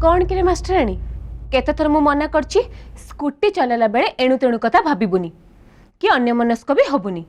कौन कि मास्टराणी केते थर मु मना करछि स्कूटी चलाला बेले एणु तेणु कथा भाबिबुनी कि अन्यमनस्क भी हबुनी।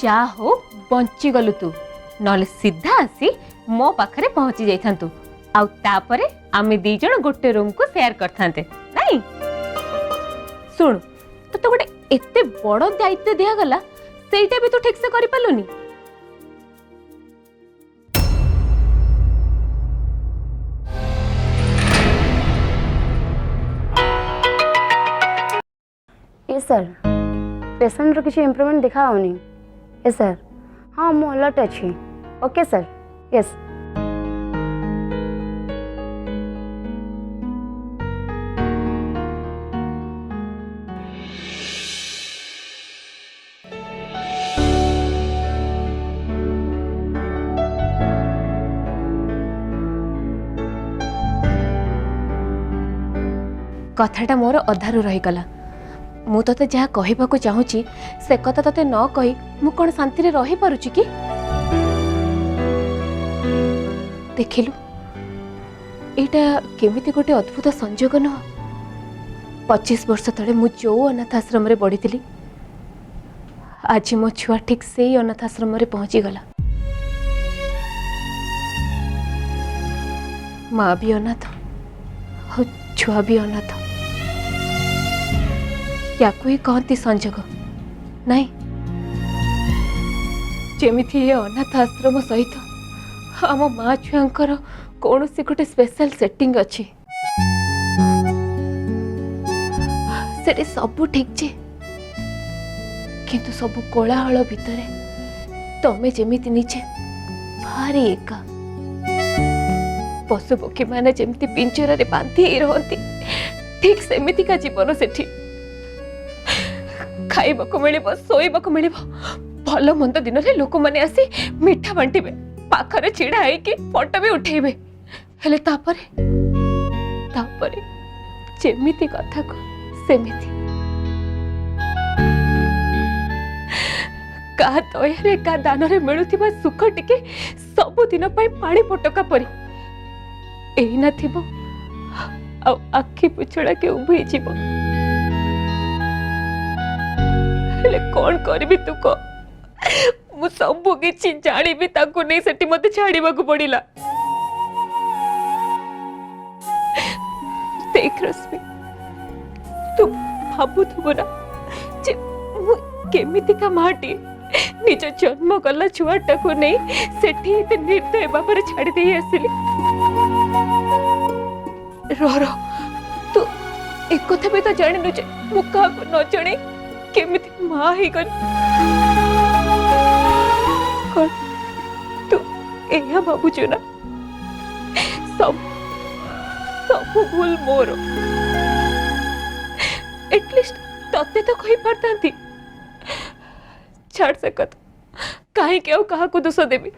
जा हो बंची गलु तू नले सीधा आसी मो पाखरे पहुंची जाइथांतु आउ तापरे आमे दी जण गोटे रूम को शेयर करथांते नहीं। सुन तो गोटे एते बड़ दायित्व दिया गला सेटा भी तू ठीक से करि पालुनी। ये सर पेशेंट रो किसी इम्प्रूवमेंट देखा होनी। ये सर हाँ मु अलर्ट अच्छी। Okay sir yes. कथाटा मोर अधारु रहीगला। मु तते जहाँ कहवाक चाहूँगी से कथा तते न कही मु कौन शांति रे रही पारुची कि? देखिलु एटा केमिति गोटे अद्भुत संजोग न। 25 वर्ष तले मु जो अनाथ आश्रम रे बढ़ी आज मो छुआ ठीक से ही अनाथ आश्रम रे पहुंची गला। माँ भी अनाथ और छुआ भी अनाथ। या कोई कहती संजोग नहीं जेमिथि ये अनाथ आश्रम सहित आम माँ छुआंकर कौन सी गोटे स्पेशल सेटिंग अच्छी। सेठी सबू ठीक जे किंतु सबू कोलाहल भितरे तमे जेमिति निजे भारी एका। पशु पक्षी माने जेमिति पिंजरा रे बांधी रहती ठीक सेमिति का जीवन सेठी। खाइबाक मिलिबो सोइबाक मिलिबो भल मंद दिन रे लोक माने आसी मिठा बांटीबे पाखरे छिड़ा होइके फोटो भी उठेबे। हेले तापरे तापरे जेमिति कथा को सेमिति का दयारे का दान रे मिलुथिबा सुख टिके सब दिन पई पानी पटका परी एइना थिबो आ आखि पुछड़ा के उभे जीवो। हेले कौन करबी तू को मु सब किछि जानी भी ताको नहीं सेठी मते छाड़ीबा को पड़िला। देख रश्मि तू भाबुथबो ना जे मु केमिति का माटी निज जन्म गला छुआटा को नहीं सेठी ते निर्दय बाबर छाड़ी दे आसिली। रो तू एक कथा भी तो जानिनु जे मु का को न जाने केमिति मां ही गन कौन तू एया भाबुछु ना सब सब भूल मोर। एटलिस्ट तते तो कहि परतांती छाड़ सकत काहे के कहा को दोष देबी।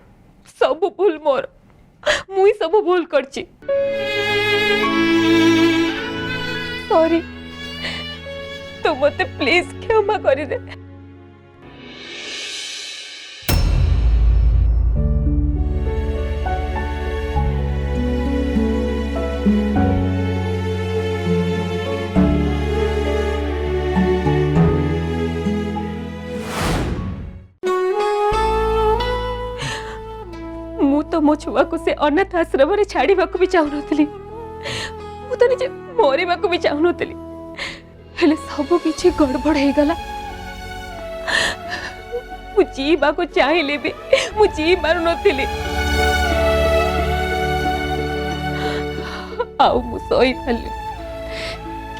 सब भूल मोर मुई सब भूल करची। सॉरी तू मते प्लीज क्षमा करी दे। मु तो मो छुआ को से अनाथ आश्रम रे छाड़ीबा को भी चाहू नथली। मु तो निजे मरिबा को भी चाहू नथली। हेले सब किछि गड़बड़ हे गला। मु जीवा को चाहिले भी मु जी मारु नथली। आउ मु सोई खाली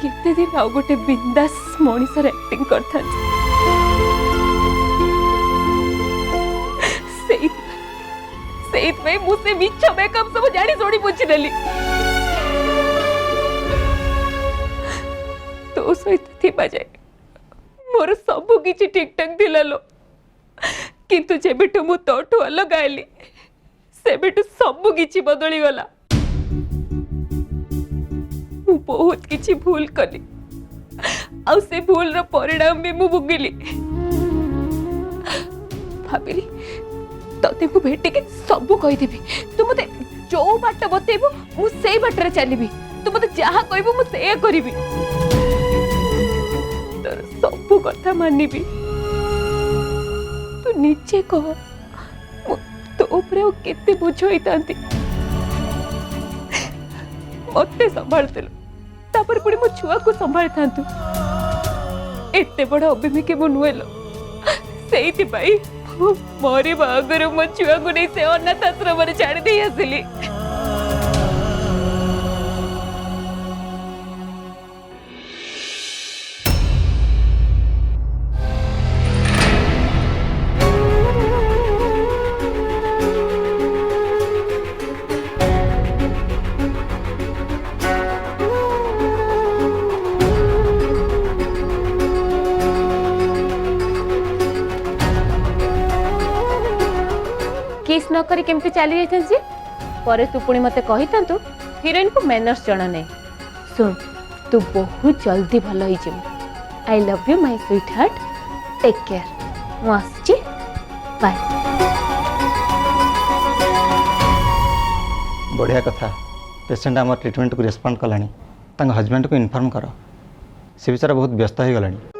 केते दिन आउ गोटे बिंदास मनीषर एक्टिंग करथा। सेइत में मुझसे मिछ मेकअप सब जानी जोड़ी बुझी देली। तो सहित थिबा जाए मोर सब किछि ठीक ठाक दिला लो किंतु जेबेटु मु तोठु अलग आइली सेबेटु सब किछि बदली गला। मु बहुत किछि भूल कली आ से भूल रो परिणाम भी मु भोगिली। भाबिली तते को भेटी के सब कहि देबी तू मते जो बाट बतेबू मु सेई बाटरे चलीबी तू मते जहा कहबू मु से करिबी तोर सब कथा मानिबी तू नीचे कह मु तो ऊपर केते बोझ होइतांती मते संभालतेलु तापर पुणी मो छुआ को संभाल थांतु एते बड़ अभिमिके मो नुएलो सेइति पाई मोरी बागर मो छुआ को नहीं से अनाथ आश्रम रे छाड़ी दे आसिली किस न करी केमती चली जाइथांसी परे तू पुणी मते कहितांतु हिरोइन को मैनर्स जणा नै सुन तू बहुत जल्दी भल होई जे I love you my sweetheart take care मु आसी बाय बढ़िया कथा पेशेंट आम ट्रिटमेंट को रेस्पॉन्ड कलानी हजबैंड को इन्फॉर्म कर से बेचारा बहुत व्यस्त हो गलानी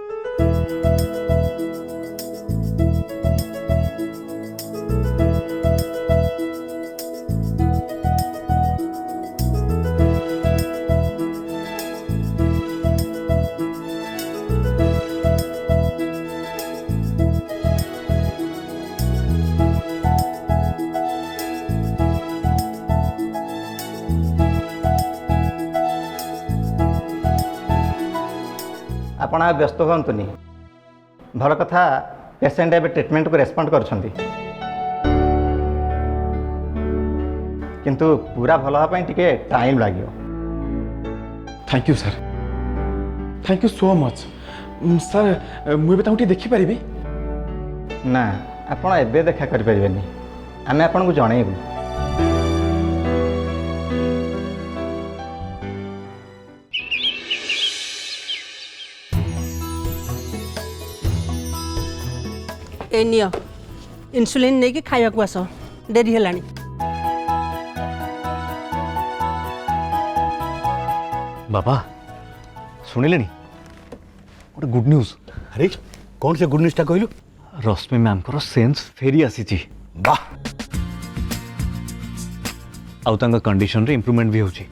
आपण व्यस्त हुंतुनि भल कथा पेशेंट एवं ट्रिटमेंट को रेस्पॉन्ड कर किंतु पूरा भल हाँ टिके टाइम लगे thank you sir thank you so much sir मुझे देखिपारि ना आपण एबे देखा करें आम आपन को जनइबू ए नियो इन्सुलिन नहीं कि खाया को आस डेरी हेलानी बाबा शुणिले गोटे गुड न्यूज अरे कौन से गुड न्यूज़ कहलु रश्मि मैम को सेंस फेरी आसी वाह आउ कंडीशन रे इम्प्रूवमेंट भी होची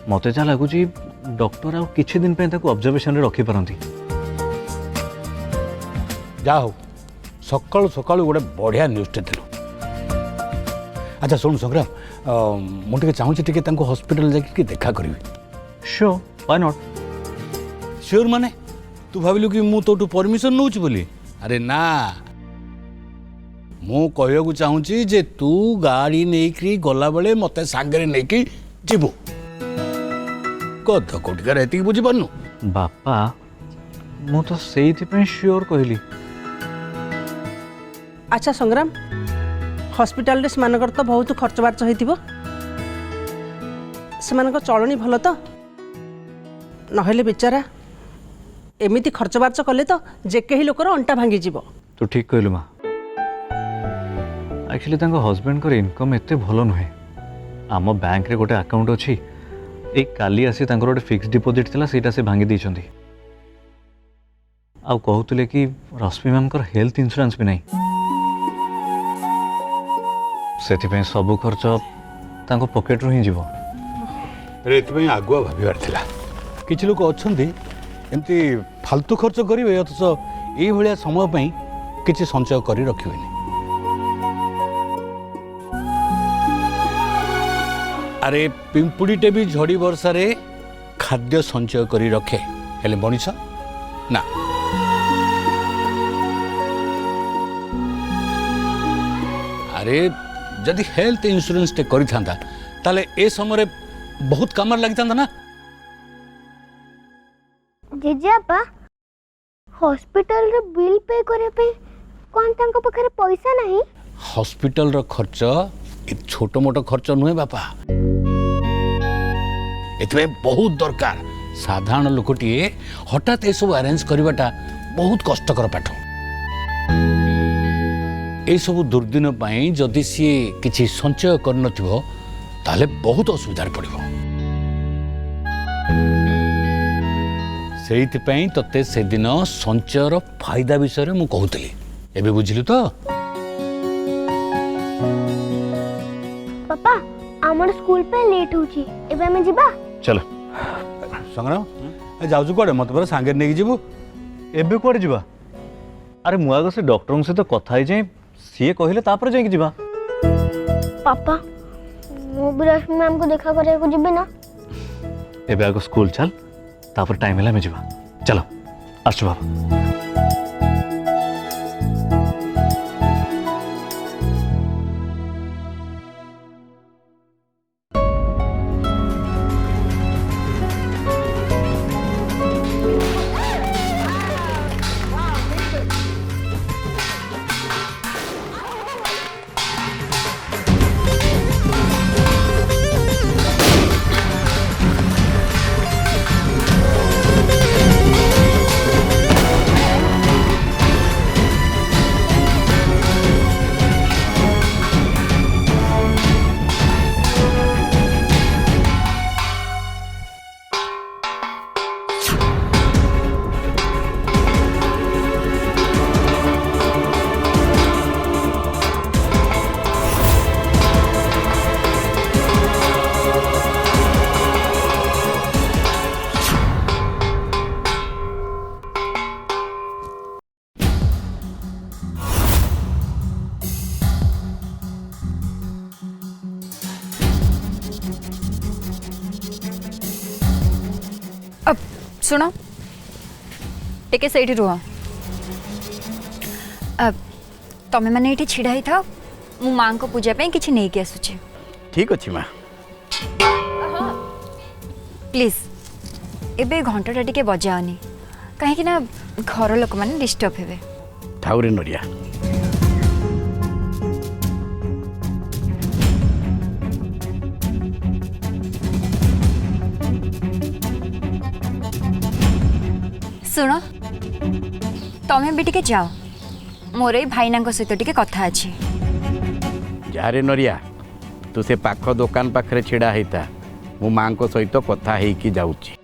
मते जा लगुच डॉक्टर आउ किछि दिन पे ऑब्जर्वेशन रे रखी पारंती जा हो सकालू सकालू गोटे बढ़िया न्यूज़टे दिलु अच्छा शुण संग्राम मुझे चाहूँगी हॉस्पिटल जाकि देखा करी श्योर व्हाई नॉट श्योर माने तू भाविलु कि मु तोटू परमिशन नौच बोली अरे ना मु कहू चाहूँगी जे तू गाड़ी नहीं गला बेले मते सांगरे नहीं जीवु कद कोटिकार एति बुझी पारनु बापा मु तो सेइथि श्योर कहली अच्छा संग्राम हॉस्पिटल रे सेमानकर तो बहुत खर्च बार्च होइतिबो सेमानक चलनी भल तो नहेले बेचारा एमिति खर्च बार्च कले तो जेके ही लोकर अंटा भांगी जीवो तू ठीक कहलु माँ एक्चुअली तांको हस्बैंड को इनकम एते भलो नुहे आम बैंक रे गोटे अकाउंट अछि एक काली आसी तांकर गोटे फिक्स डिपोजिट थिला सेटा से भांगी दैछंती आउ कहूतले कि रश्मि मैम को हेल्थ इंश्योरेंस भी नहीं से सबू खर्च तांको पॉकेट रू ही जीवो अरे एथि आगुआ भाविबार थिला किछि लोक अछंती एमती फालतू खर्च करेंगे अथच ये भाया समय पर किसी संचय कर रखिए अरे पिंपुड़ीटे भी झड़ी वर्षा रे खाद्य संचय कर रखे हेले मनीष ना अरे जदि हेल्थ इंश्योरेंस टे करि थांता ताले ए समय बहुत काम लगी था ना जेजेपा हॉस्पिटल रे बिल पे करे पे कोन तांको पखरे पैसा नहीं हॉस्पिटल रो खर्च ए छोटो मोटो खर्च नुहे बापा एतबे बहुत दरकार साधारण लोकटिए हठात ए सब अरेंज करवाटा बहुत कष्टकर पाठ এই ସବୁ ଦୁର୍ଦିନ ପାଇଁ ଯଦି ସିଏ କିଛି ସଞ୍ଚୟ କରିନଥିବ ତାହେଲେ ବହୁତ ଅସୁବିଧାରେ ପଡ଼ିବ। ସେଇଥିପାଇଁ ତତେ ସେଦିନ ସଞ୍ଚୟର ଫାଇଦା ବିଷୟରେ ମୁଁ କହୁଥିଲି। ଏବେ ବୁଝିଲୁ ତ? पापा आमर स्कूल पे लेट होची एबे हमें जिबा चलो संग्राम जाऊछु कोड़े मत पर सांगे नेकी जीवु ଏବେ କୁଆଡ଼େ ଯିବା? ଆରେ ମୁଁ ଆଗ ସେ ଡକ୍ଟରଙ୍କ ସହିତ କଥା ହେଇଯାଏ, ସିଏ କହିଲେ ତାପରେ ଯାଇକି ଯିବା। पापा मो भी रश्मि मैम को देखा करे को जिबे ना ଏବେ ଆଗ ସ୍କୁଲ ଚାଲ, ତାପରେ ଟାଇମ୍ ହେଲେ ଆମେ ଯିବା। ଚାଲ ଆସୁ ବାବା। अब सुनो टिके सेठी रुह। अब तमे मैंने ये छिड़ा ही था मु माँ को पूजा पे किसी नहीं किया सुचे। ठीक अच्छी माँ प्लीज एबे घंटा टिके बजाओनी कहीं ना घर लोक मैंने डिस्टर्ब हेबे। ठाउरे नरिया सुनो तमे भी टिके जाओ मोर ये भाईना सहित टिके कथा अच्छी। जारे नरिया तू से पाख दुकान पाखरे छिड़ा होता मो माँ सहित कथा ହେଇକି ଯାଉଛି।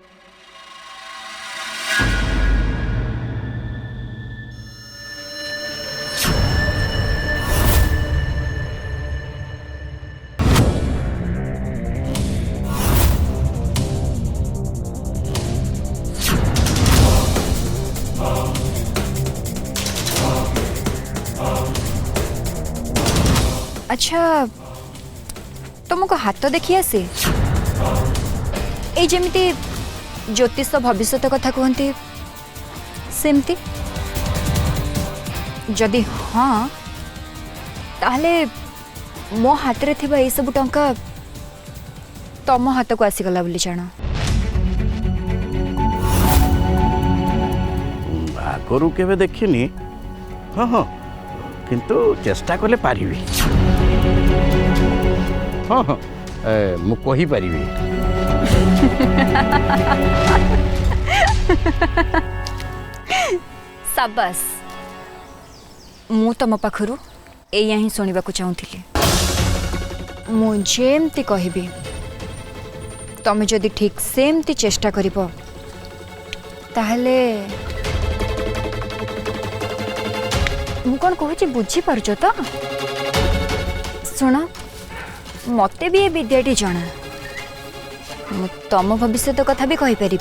अच्छा तुमको हाथ देखी आसे जमीती ज्योतिष भविष्य कथा कहती सेमती जदि हाँ ताहले मो हाथ रे थिबा ए सब टंका तम हाथ को आसीगला बोली जान। आगरू केबे देखिनी हाँ हाँ किंतु चेष्टा कले पारिबी। हाँ हाँ मु कही पारिबी। शाबाश मु तम पाखरु एया ही सुनिबा को चाहूथिली। मु जेमती कहबी तमे जदि ठीक सेमती चेष्टा करिबो ताहले मु कौन कहूँ बुझी पारुच तो सुन मते भी ये विद्याटी जना मु तम भविष्य कथा भी कहीपरि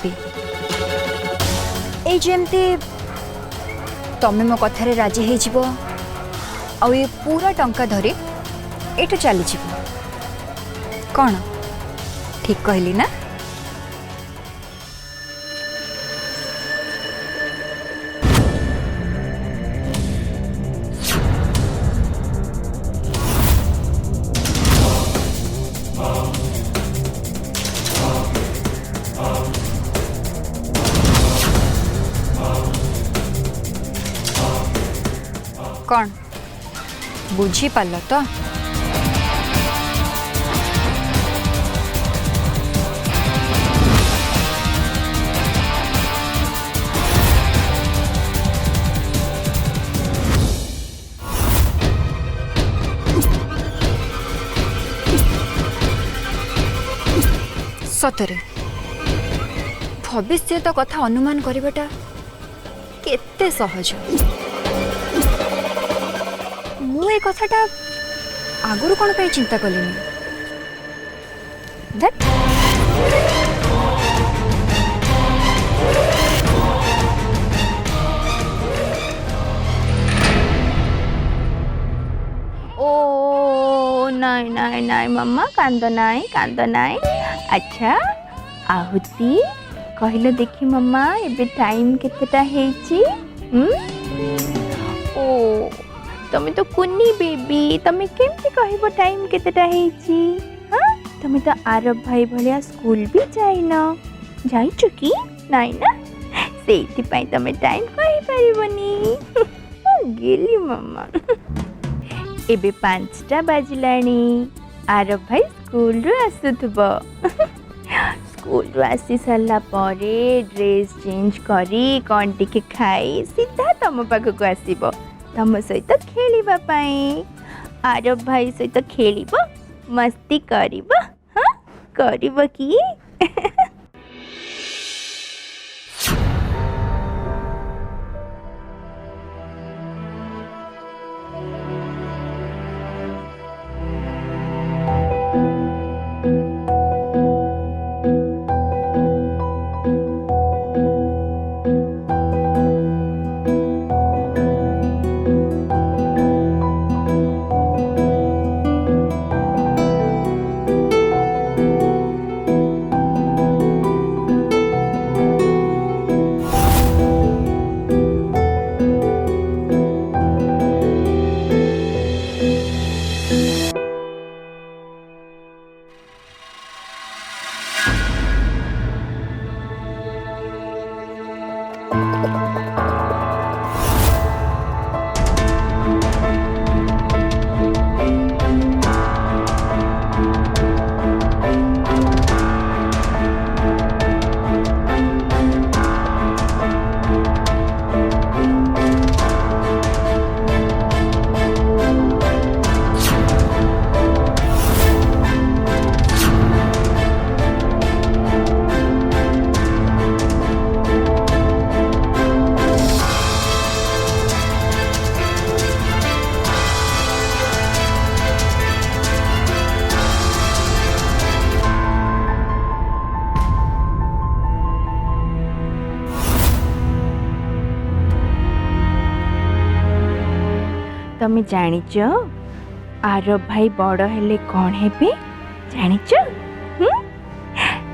एमती तमे मो कथारे राजी हो जीवो आ ये पूरा टंका धरी एठू चली जीवो कौन ठीक कहली ना? कौन बुझी पाल तो? सतरे भविष्य तो कथा अनुमान करवाटा केते सहज मु ए कथाटा आगुरु कौन पे चिंता कलिनी दैट ओ नाई नाई नाई मम्मा कांद नाई अच्छा आहुति कहलो देखी मम्मा एबे टाइम केतेटा हेची ओ तमे तो कुनी बेबी तमे केमती कहबो टाइम केतेटा हेची हां तमे तो आरब भाई भलिया स्कूल भी जाइना जाइछु की नाई ना सेति पई तमे टाइम कहि परिबनी गेली मम्मा एबे 5टा बाजिलाणी आरब भाई स्कूल रू आसुथबो स्कूल रू आसी सारा परे ड्रेस चेंज करी कौन टिके खाई सीधा तम पाखक आसीबो तम सहित खेलिबा पाई आरब भाई सहित खेलिबो मस्ती करिबो हां करिबो की तमे जानिच आरब भाई बड़ हेले कौन हेबे जानिच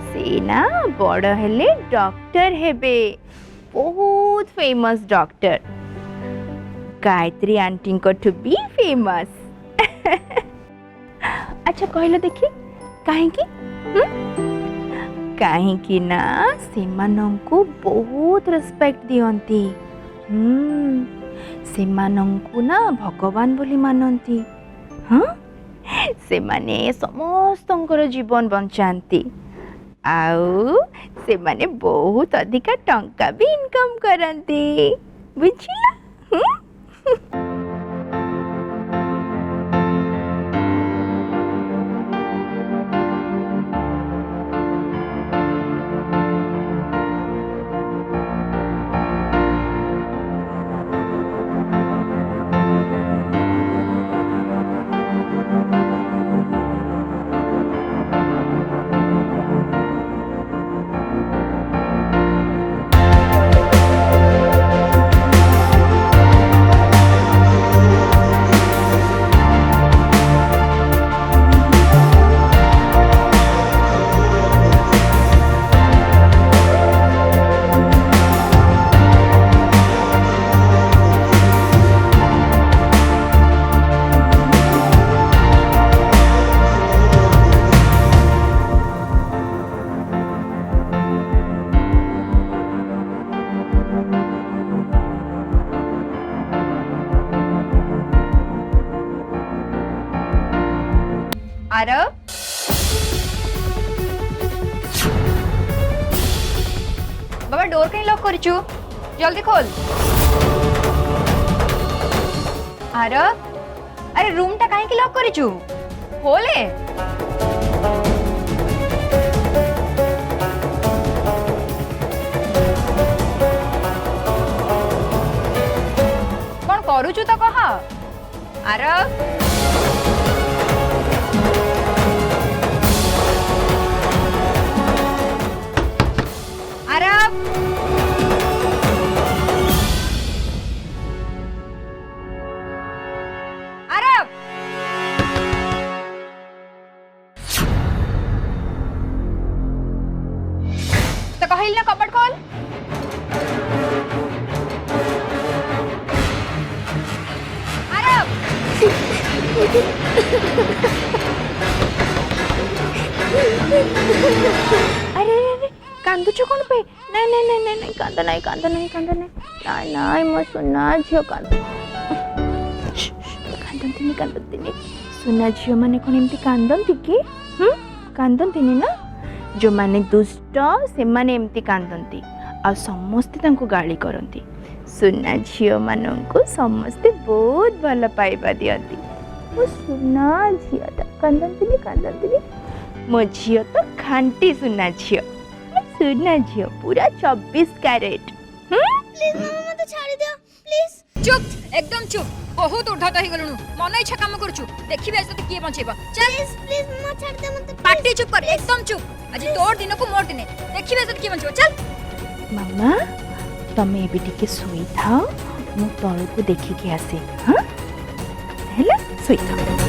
से ना बड़ हेले डॉक्टर हेबे बहुत फेमस डॉक्टर गायत्री आंटी को टू बी फेमस अच्छा कहलो देखी काहे की ना सेमानंकु बहुत रिस्पेक्ट दियंती सेमानंकु ना भगवान बोली मानती हाँ से माने समस्तंकर जीवन बंचाती आउ से माने बहुत अधिका टंका भी इनकम करती बुझिला आरब बाबा डोर कहीं लॉक करिछु जल्दी खोल आरब अरे रूम टा कहीं की लॉक करिछु खोले आरव आरव आरव तो कहिल ना कपड़ खोल आरव अरे अरे कांदुच कौन पे नहीं नहीं नहीं नहीं नहीं कांद नहीं कांद नहीं कांद नहीं नहीं नहीं मो सुना झियो कांद कांदंतिनी सुना झियो माने कौन एमती कांदंती कि कांदंतिनी ना जो माने दुष्ट से माने एमती कांदंती आ समस्ते तांको गाली करंती सुना झियो मानंको समस्ते बहुत भल पाइबा दियंती ओ सुना झियो ता कांदंतिनी मो झियो तो खांटी सुना झियो पूरा 24 कैरेट प्लीज मामा मत छाड़ी दियो प्लीज चुप एकदम चुप बहुत उद्धत हो गलुनु मन इच्छा काम करछु देखिबे आज तो किए बचेबा चल प्लीज मामा छाड़ दे मत पार्टी चुप कर एकदम चुप आज तोर दिन को मोर दिने देखिबे आज तो किए बचेबा चल मामा तमे एबे टिके सोई थाओ मु तळ को देखि के आसे हां हेला सोई थाओ